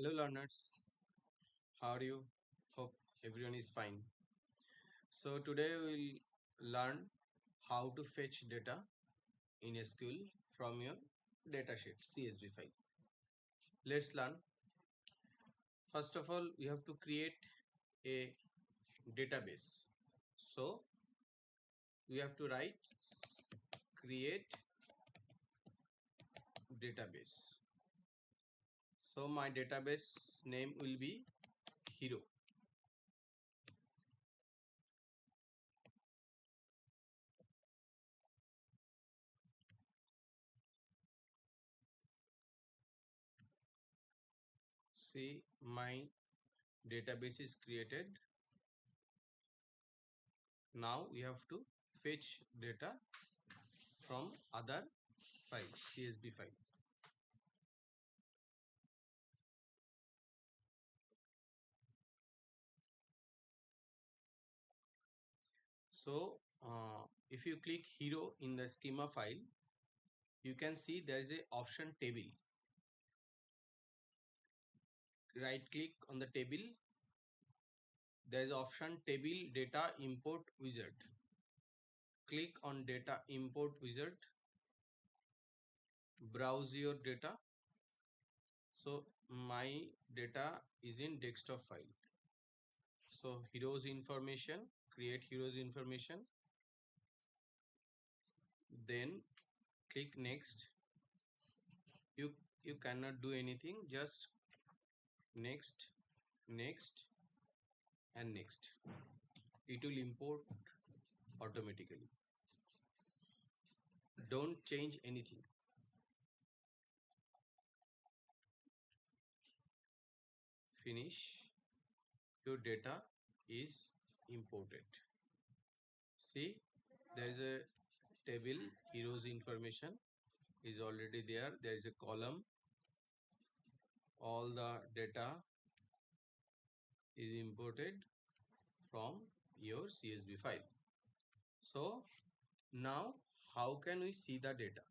Hello learners, how are you? Hope everyone is fine. So today we'll learn how to fetch data in SQL from your datasheet CSV file. Let's learn. First of all, we have to create a database. So we have to write create database. So my database name will be hero. See, my database is created. Now we have to fetch data from other file, CSV file. So if you click hero in the schema file, you can see there is a option table. Right click on the table. There is option table data import wizard. Click on data import wizard. Browse your data. So my data is in desktop file. So heroes information, create heroes information. Then click next. You cannot do anything, just next, next and next. It will import automatically. Don't change anything. Finish. Your data is imported. See, there is a table heroes information is already there. There is a column. All the data is imported from your CSV file. So now how can we see the data?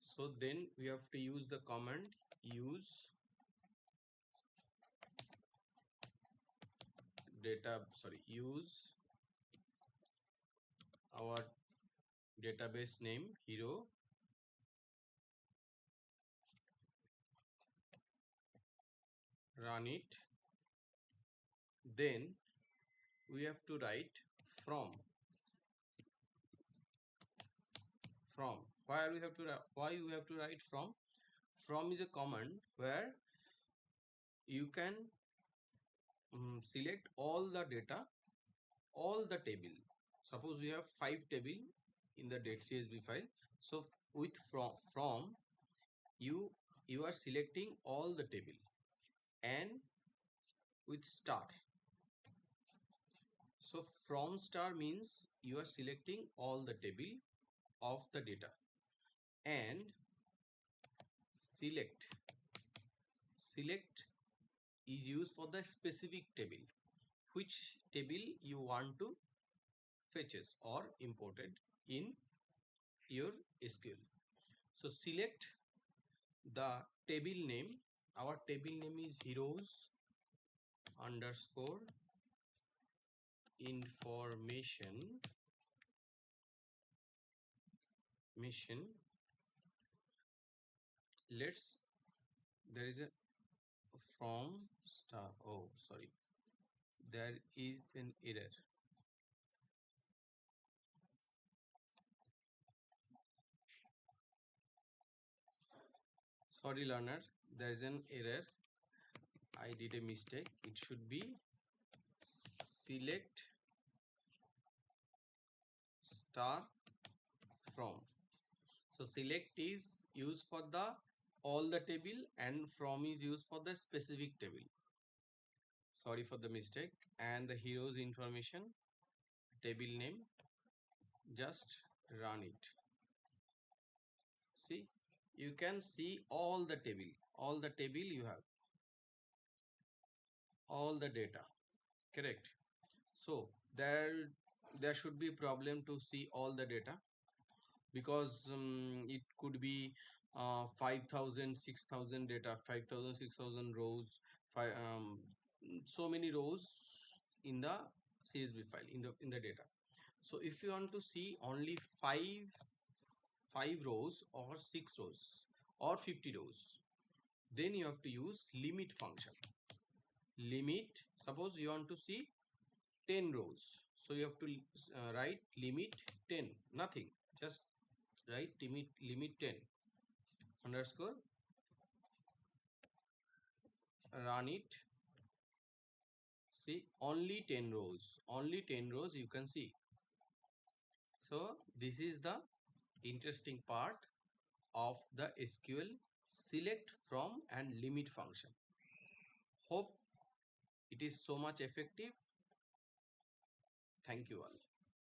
So then we have to use the command use use our database name hero, run it. Then we have to write from. Why we have to write from? From is a command where you can select all the data, all the table. Suppose we have 5 table in the .csv file. So with from you are selecting all the table, and with star. So from star means you are selecting all the table of the data, and select is used for the specific table, which table you want to fetches or imported in your SQL. So select the table name. Our table name is heroes underscore information mission. Let's there is a from star. Oh, sorry, there is an error. Sorry learner, there is an error. I did a mistake. It should be select star from. So select is used for the all the table, and from is used for the specific table. Sorry for the mistake. And the heroes information table name, just run it. See, you can see all the table you have, all the data, correct? So there should be problem to see all the data, because it could be 5,000 6,000 data, 5,000 6,000 rows, so many rows in the CSV file, in the data. So if you want to see only five rows or 6 rows or 50 rows, then you have to use limit function. Limit, suppose you want to see 10 rows, so you have to write limit 10, nothing, just write limit 10 underscore, run it. See, only 10 rows, only 10 rows you can see. So this is the interesting part of the SQL select from and limit function. Hope it is so much effective. Thank you all.